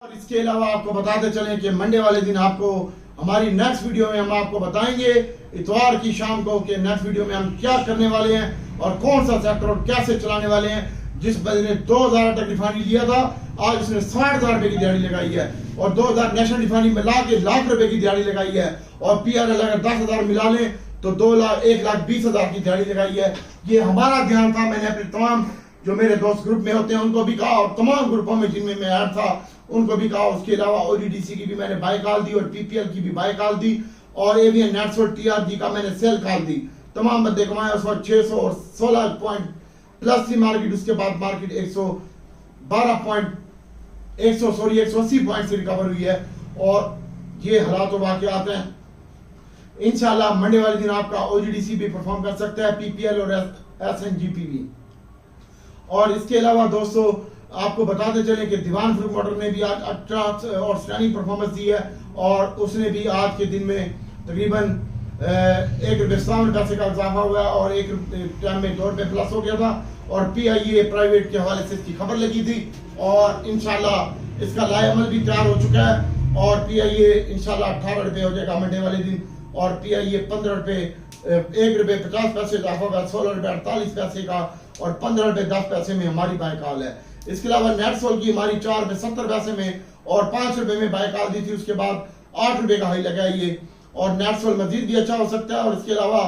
और इसके अलावा आपको बताते चलें कि मंडे वाले दिन आपको हमारी नेक्स्ट वीडियो में हम आपको बताएंगे इतवार की शाम को कि नेक्स्ट वीडियो में हम क्या करने वाले हैं और कौन सा सेक्टर और कैसे चलाने वाले हैं। जिस बंदे ने 2000 तक रिफाइनरी लिया था आज उसने 60,000 रुपए की दिहाड़ी लगाई है और 2000 नेशनल रिफाइनरी में ला के लाख रुपए की दिहाड़ी लगाई है और PRL अगर 10,000 मिला लें तो 1,20,000 की दिहाड़ी लगाई है। ये हमारा ध्यान था। मैंने अपने तमाम जो मेरे दोस्त ग्रुप में होते हैं उनको भी कहा और तमाम ग्रुपों में जिनमें मैं ऐड था उनको भी कहा। उसके अलावा ODDC की भी मैंने बाय कॉल दी और PPL की भी बाय कॉल दी और AVN नेटसोल TRG का मैंने सेल कॉल दी। तमाम बंदे कमाए उस वक्त 600 और 16 पॉइंट प्लस थी मार्केट। उसके बाद मार्केट 180 पॉइंट से रिकवर हुई है और ये हालात वाकयात हैं। इंशाल्लाह मंडे वाले दिन आपका OGDC भी परफॉर्म कर सकता है, PPL और SNGP भी। और इसके अलावा दोस्तों आपको बताते चले कि दीवान फ्रूट मोटर ने भी आज अच्छा और स्टैंडिंग परफॉर्मेंस दी है और उसने भी आज के दिन में तकरीबन 1 पैसे का इजाफा हुआ है और एक टाइम में 2 रुपये प्लस हो गया था। और PIA प्राइवेट के हवाले से इसकी खबर लगी थी और इंशाल्लाह इसका लाएअमल भी तैयार हो चुका है और PIA इंशाल्लाह 18 रुपये हो जाएगा मंडे वाले दिन और PIA 15 रुपये 1 रुपये 50 पैसे इजाफा हुआ, 16 रुपये 48 पैसे का और 15 रुपये 10 पैसे में हमारी बाय कॉल है। इसके अलावा नेटसोल की हमारी 4 रुपये 70 पैसे में और 5 रुपये में बाय कॉल दी थी। उसके बाद 8 रुपये का हाई लगा ये और नेटसोल मजीद भी अच्छा हो सकता है। और इसके अलावा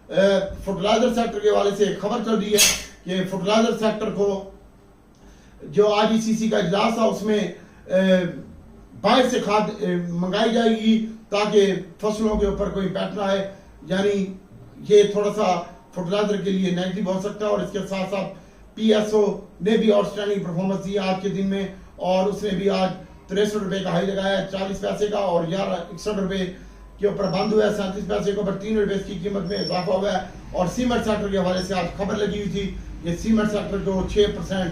फर्टिलाइजर सेक्टर के हवाले से खबर चल रही है कि फर्टिलाइजर सेक्टर को जो RGCC का इजलास था उसमें बाहर से खाद मंगाई जाएगी ताकि फसलों के ऊपर कोई इम्पैक्ट ना आए। यानी ये थोड़ा सा फर्टिलाइजर के लिए नेगेटिव हो सकता है। और इसके साथ साथ PSO ने भी आउटस्टैंडिंग परफॉर्मेंस दी आज के दिन में और उसने भी आज 63 रुपये का हाई लगाया है 40 पैसे का और 61 रुपये के ऊपर बंद हुआ है 37 पैसे के ऊपर 3 रुपये इसकी कीमत में इजाफा हुआ है। और सीमेंट सेक्टर के हवाले से आज खबर लगी हुई थी कि सीमेंट सेक्टर को 6%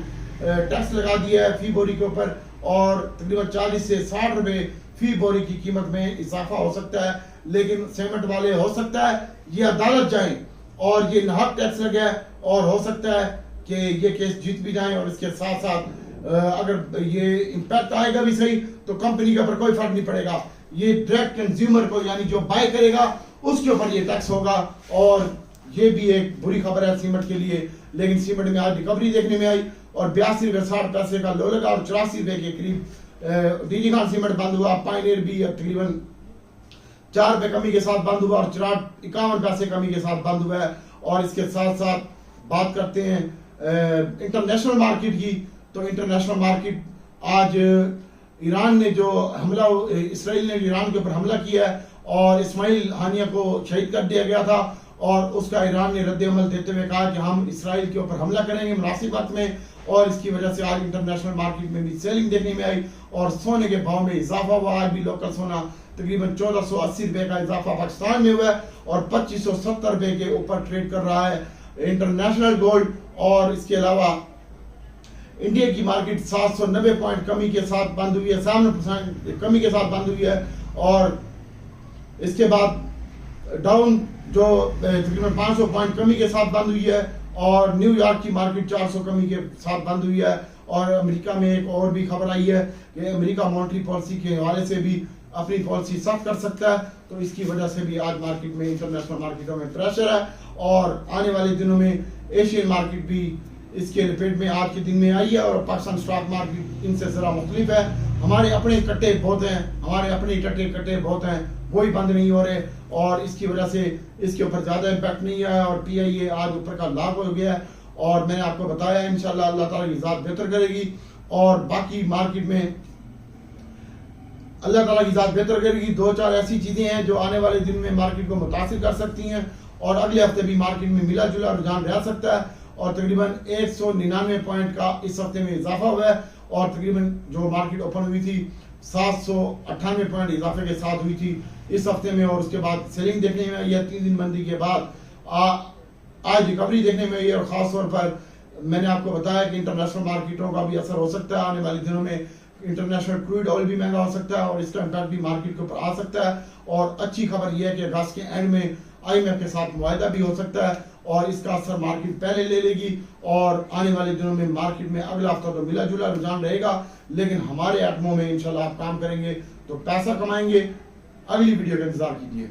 टैक्स लगा दिया है फी बोरी के ऊपर और तकरीबन 40 से 60 रुपये फी बोरी की कीमत में इजाफा हो सकता है। लेकिन सीमेंट वाले हो सकता है ये अदालत जाएं और ये नाहक टैक्स लगे और हो सकता है कि ये केस जीत भी जाएं और इसके साथ साथ अगर ये इम्पैक्ट आएगा भी सही तो कंपनी के ऊपर कोई फर्क नहीं पड़ेगा। ये डायरेक्ट कंज्यूमर को यानी जो बाय करेगा उसके ऊपर ये टैक्स होगा और ये भी एक बुरी खबर है सीमेंट के लिए। लेकिन सीमेंट में आज रिकवरी देखने में आई और 82 रुपये 60 पैसे का लो लगा और 84 रुपये के करीब DG खान सीमेंट बंद हुआ। पायनियर भी तकरीबन 4 रुपये कमी के साथ बंद हुआ और 51 पैसे कमी के साथ बंद हुआ है। और इसके साथ साथ बात करते हैं इंटरनेशनल मार्केट की तो इंटरनेशनल मार्केट आज ईरान ने जो हमला इसराइल ने ईरान के ऊपर हमला किया है और इस्माइल हानिया को शहीद कर दिया गया था और उसका ईरान ने रद्द-ए-अमल देते हुए कहा कि हम इसराइल के ऊपर हमला करेंगे मुनासिब वक्त में। और इसकी वजह से आज इंटरनेशनल मार्केट में भी सेलिंग देखने में आई और सोने के भाव में इजाफा हुआ। आज भी लोकल सोना तकरीबन 1480 रुपये का इजाफा पाकिस्तान में हुआ है और 2570 रुपये के ऊपर ट्रेड कर रहा है इंटरनेशनल गोल्ड। और इसके अलावा इंडिया की मार्केट 790 पॉइंट कमी के साथ बंद हुई है, 7% कमी के साथ बंद हुई है। और इसके बाद डाउन जो तकरीबन 500 पॉइंट कमी के साथ बंद हुई है और न्यूयॉर्क की मार्केट 400 कमी के साथ बंद हुई है। और अमेरिका में एक और भी खबर आई है कि अमेरिका मॉनेटरी पॉलिसी के हवाले से भी अपनी पॉलिसी सख्त कर सकता है तो इसकी वजह से भी आज मार्केट में इंटरनेशनल मार्केटों में प्रेशर है। और आने वाले दिनों में एशियन मार्केट भी इसके रिपीट में आज के दिन में आई है और पाकिस्तान स्टॉक मार्केट इनसे जरा मुख्तलिफ है। हमारे अपने कट्टे बहुत हैं, हमारे अपने कट्टे बहुत हैं, वही बंद नहीं हो रहे और इसकी वजह से इसके ऊपर ज़्यादा इम्पैक्ट नहीं आया और PIA आज ऊपर का लाभ हो गया है। और मैंने आपको बताया इंशाल्लाह अल्लाह ताला की ज़ात बेहतर करेगी और बाकी मार्केट में अल्लाह ताला की ज़ात बेहतर करेगी। 2-4 ऐसी चीज़ें हैं जो आने वाले दिन में मार्केट को मुतासिर कर सकती हैं और अगले हफ्ते भी मार्केट में मिला जुला रुझान रह सकता है। और तकरीबन 199 पॉइंट का इस हफ्ते में इजाफा हुआ है और तकरीबन जो मार्केट ओपन हुई थी 798 पॉइंट इजाफे के साथ हुई थी इस हफ्ते में। और उसके बाद सेलिंग देखने में आई है 3 दिन बंदी के बाद आज रिकवरी देखने में आई है। और ख़ास तौर पर मैंने आपको बताया कि इंटरनेशनल मार्केटों का भी असर हो सकता है। आने वाले दिनों में इंटरनेशनल क्रूड ऑयल भी महंगा हो सकता है और इसका इम्पैक्ट भी मार्केट के ऊपर आ सकता है। और अच्छी खबर यह है कि अगस्त के एंड में IMF के साथ मुआहदा भी हो सकता है और इसका असर मार्केट पहले ले लेगी और आने वाले दिनों में मार्केट में अगला हफ्ता तो मिला जुला रुझान रहेगा, लेकिन हमारे एटमो में इंशाल्लाह आप काम करेंगे तो पैसा कमाएंगे। अगली वीडियो का इंतजार कीजिए।